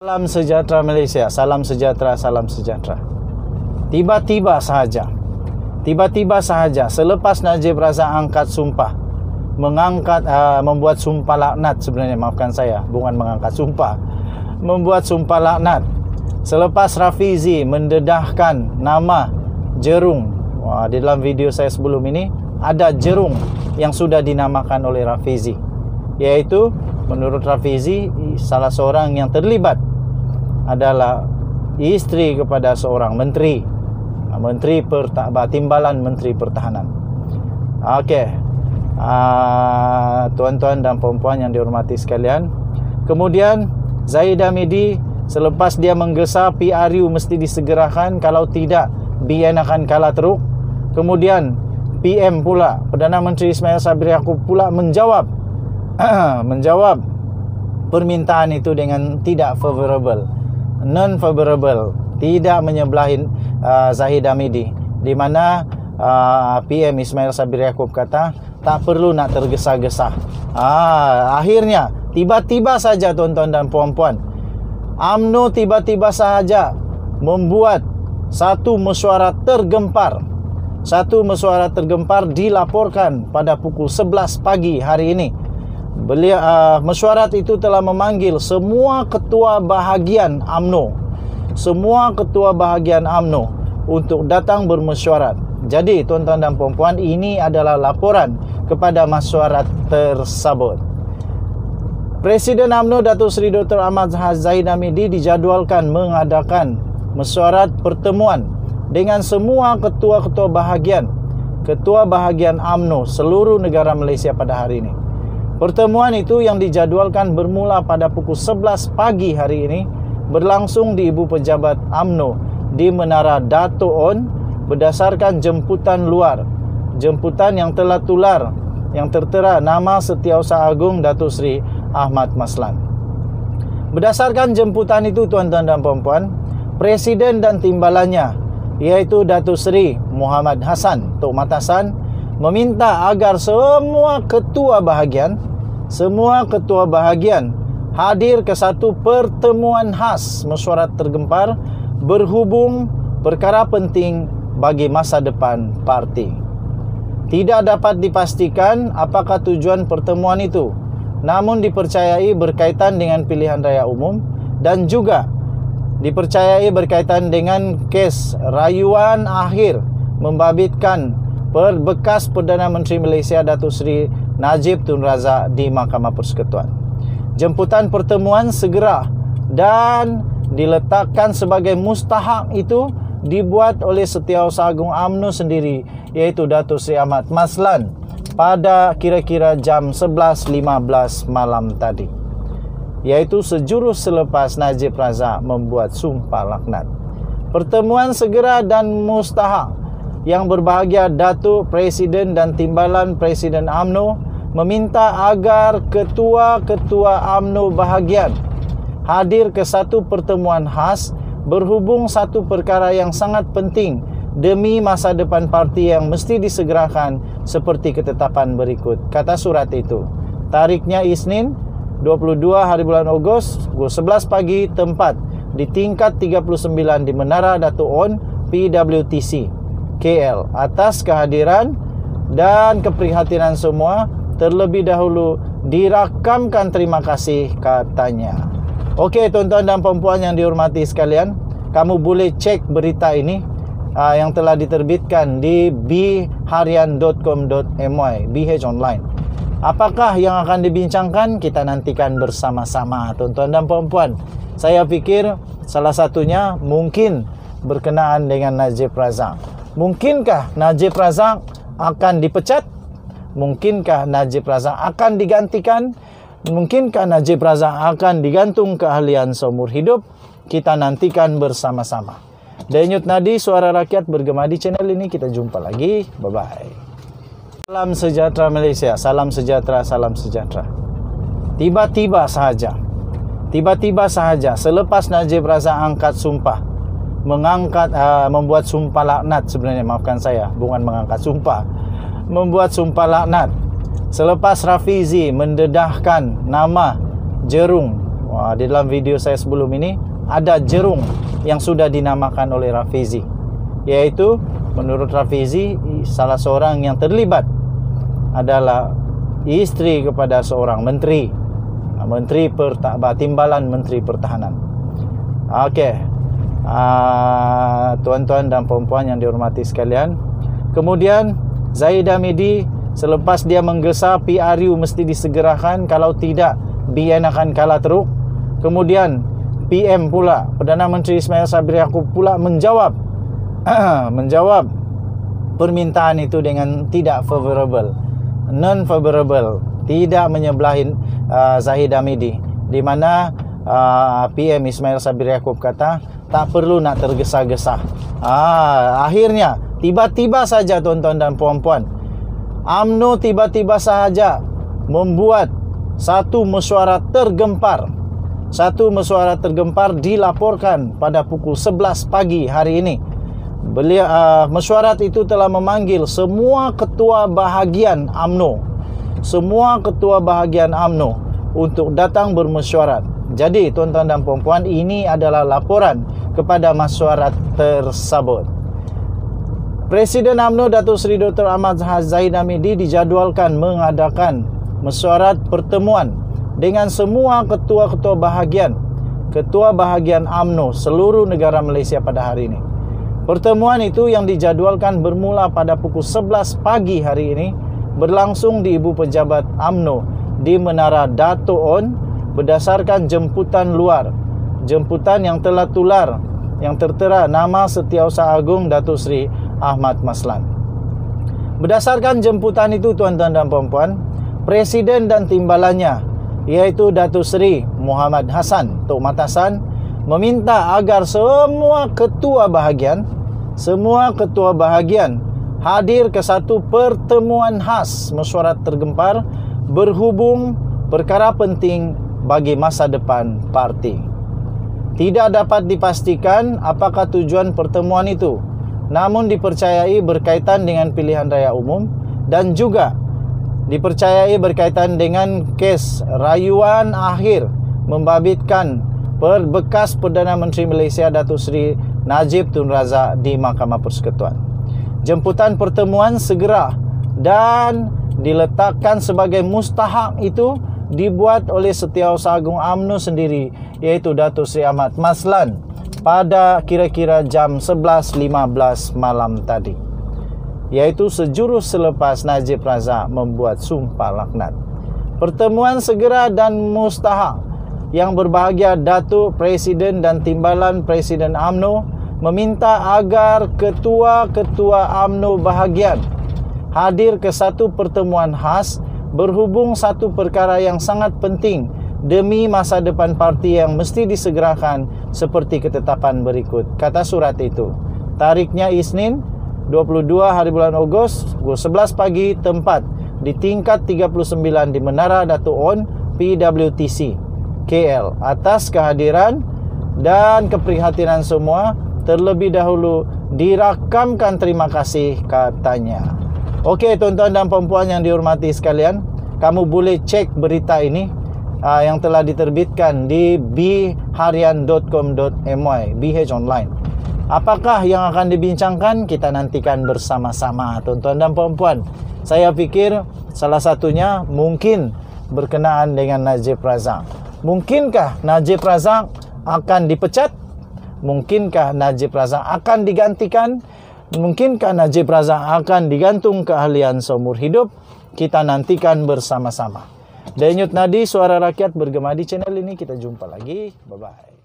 Salam sejahtera Malaysia, salam sejahtera, salam sejahtera. Tiba-tiba sahaja selepas Najib Razak angkat sumpah, membuat sumpah laknat, sebenarnya maafkan saya, bukan mengangkat sumpah, membuat sumpah laknat. Selepas Rafizi mendedahkan nama Jerung, di dalam video saya sebelum ini ada Jerung yang sudah dinamakan oleh Rafizi, yaitu menurut Rafizi salah seorang yang terlibat adalah isteri kepada seorang menteri Timbalan Menteri Pertahanan. Okey, tuan-tuan dan puan-puan yang dihormati sekalian, kemudian Zahid Hamidi selepas dia menggesa PRU mesti disegerakan, kalau tidak BN akan kalah teruk. Kemudian PM pula, Perdana Menteri Ismail Sabri Yaakob pula menjawab permintaan itu dengan tidak favorable, non-favorable, tidak menyebelahi Zahid Hamidi, di mana PM Ismail Sabri Yaakob kata tak perlu nak tergesa-gesa. Akhirnya tiba-tiba saja tuan-tuan dan puan-puan, UMNO tiba-tiba sahaja membuat satu mesyuarat tergempar dilaporkan pada pukul 11 pagi hari ini. Mesyuarat itu telah memanggil semua ketua bahagian UMNO untuk datang bermesyuarat. Jadi tuan-tuan dan puan-puan, ini adalah laporan kepada mesyuarat tersebut. Presiden UMNO Datuk Seri Dr. Ahmad Zahid Hamidi dijadualkan mengadakan mesyuarat pertemuan dengan semua ketua-ketua bahagian UMNO seluruh negara Malaysia pada hari ini. Pertemuan itu yang dijadualkan bermula pada pukul 11 pagi hari ini, berlangsung di Ibu Pejabat UMNO di Menara Dato' On berdasarkan jemputan yang telah tular, yang tertera nama Setiausaha Agung Datuk Seri Ahmad Maslan. Berdasarkan jemputan itu tuan-tuan dan puan-puan, Presiden dan timbalannya, iaitu Datuk Seri Muhammad Hassan Tok Matasan, meminta agar semua ketua bahagian hadir ke satu pertemuan khas mesyuarat tergempar berhubung perkara penting bagi masa depan parti. Tidak dapat dipastikan apakah tujuan pertemuan itu, namun dipercayai berkaitan dengan pilihan raya umum dan juga dipercayai berkaitan dengan kes rayuan akhir membabitkan bekas Perdana Menteri Malaysia Datuk Seri Najib Tun Razak di Mahkamah Persekutuan. Jemputan pertemuan segera dan diletakkan sebagai mustahak itu dibuat oleh Setiausaha Agung UMNO sendiri, iaitu Datuk Seri Ahmad Maslan, pada kira-kira jam 11.15 malam tadi, iaitu sejurus selepas Najib Razak membuat sumpah laknat. Pertemuan segera dan mustahak yang berbahagia Datuk Presiden dan Timbalan Presiden UMNO meminta agar ketua-ketua UMNO bahagian hadir ke satu pertemuan khas berhubung satu perkara yang sangat penting demi masa depan parti yang mesti disegerakan seperti ketetapan berikut. Kata surat itu, tariknya Isnin 22 hari bulan Ogos pukul 11 pagi, tempat di tingkat 39 di Menara Dato' On PWTC KL. Atas kehadiran dan keprihatinan semua, terlebih dahulu dirakamkan terima kasih, katanya. Okey tuan-tuan dan puan-puan yang dihormati sekalian, kamu boleh cek berita ini yang telah diterbitkan di bharian.com.my, BH Online. Apakah yang akan dibincangkan? Kita nantikan bersama-sama tuan-tuan dan puan-puan. Saya fikir salah satunya mungkin berkenaan dengan Najib Razak. Mungkinkah Najib Razak akan dipecat? Mungkinkah Najib Razak akan digantikan? Mungkinkah Najib Razak akan digantung keahlian seumur hidup? Kita nantikan bersama-sama. Denyut nadi suara rakyat bergema di channel ini. Kita jumpa lagi. Bye-bye. Salam sejahtera Malaysia, salam sejahtera, salam sejahtera. Tiba-tiba sahaja selepas Najib Razak angkat sumpah, membuat sumpah laknat, sebenarnya maafkan saya, bukan mengangkat sumpah, membuat sumpah laknat. Selepas Rafizi mendedahkan nama Jerung, Di dalam video saya sebelum ini ada jerung yang sudah dinamakan oleh Rafizi, yaitu menurut Rafizi salah seorang yang terlibat adalah istri kepada seorang menteri, timbalan Menteri Pertahanan. Okey, tuan-tuan dan puan-puan yang dihormati sekalian, kemudian Zahid Hamidi selepas dia menggesa PRU mesti disegerakan, kalau tidak BN akan kalah teruk. Kemudian PM pula, Perdana Menteri Ismail Sabri Yaakob pula menjawab permintaan itu dengan tidak favorable, non-favorable, tidak menyebelahi Zahid Hamidi, di mana PM Ismail Sabri Yaakob kata tak perlu nak tergesa-gesa. Akhirnya tiba-tiba saja tuan-tuan dan puan-puan, UMNO tiba-tiba saja membuat satu mesyuarat tergempar. Satu mesyuarat tergempar dilaporkan pada pukul 11 pagi hari ini. Mesyuarat itu telah memanggil semua ketua bahagian UMNO, untuk datang bermesyuarat. Jadi tuan-tuan dan puan-puan, ini adalah laporan kepada mesyuarat tersebut. Presiden UMNO Datuk Seri Dr. Ahmad Zahid Hamidi dijadualkan mengadakan mesyuarat pertemuan dengan semua ketua-ketua bahagian UMNO seluruh negara Malaysia pada hari ini. Pertemuan itu yang dijadwalkan bermula pada pukul 11 pagi hari ini, berlangsung di Ibu Pejabat UMNO di Menara Dato' On berdasarkan jemputan luar, jemputan yang telah tular, yang tertera nama Setiausaha Agung Datuk Seri Ahmad Maslan. Berdasarkan jemputan itu tuan-tuan dan puan-puan, Presiden dan timbalannya, iaitu Datuk Seri Muhammad Hassan Tok Matasan, meminta agar semua ketua bahagian hadir ke satu pertemuan khas mesyuarat tergempar berhubung perkara penting bagi masa depan parti. Tidak dapat dipastikan apakah tujuan pertemuan itu, namun dipercayai berkaitan dengan pilihan raya umum dan juga dipercayai berkaitan dengan kes rayuan akhir membabitkan bekas Perdana Menteri Malaysia Datuk Seri Najib Tun Razak di Mahkamah Persekutuan. Jemputan pertemuan segera dan diletakkan sebagai mustahak itu dibuat oleh Setiausaha Agung UMNO sendiri, iaitu Datuk Seri Ahmad Maslan, pada kira-kira jam 11.15 malam tadi, iaitu sejurus selepas Najib Razak membuat sumpah laknat. Pertemuan segera dan mustahak yang berbahagia Datuk Presiden dan Timbalan Presiden UMNO meminta agar ketua-ketua UMNO bahagian hadir ke satu pertemuan khas berhubung satu perkara yang sangat penting demi masa depan parti yang mesti disegerakan seperti ketetapan berikut. Kata surat itu, tarikhnya Isnin 22 hari bulan Ogos pukul 11 pagi, tempat di tingkat 39 di Menara Dato' On PWTC KL. Atas kehadiran dan keprihatinan semua, terlebih dahulu dirakamkan terima kasih, katanya. Okey tuan-tuan dan puan-puan yang dihormati sekalian, kamu boleh cek berita ini yang telah diterbitkan di bharian.com.my, BH Online. Apakah yang akan dibincangkan? Kita nantikan bersama-sama tuan-tuan dan puan-puan. Saya fikir salah satunya mungkin berkenaan dengan Najib Razak. Mungkinkah Najib Razak akan dipecat? Mungkinkah Najib Razak akan digantikan? Mungkinkah Najib Razak akan digantung keahlian seumur hidup? Kita nantikan bersama-sama. Denyut Nadi, Suara Rakyat bergema di channel ini. Kita jumpa lagi. Bye-bye.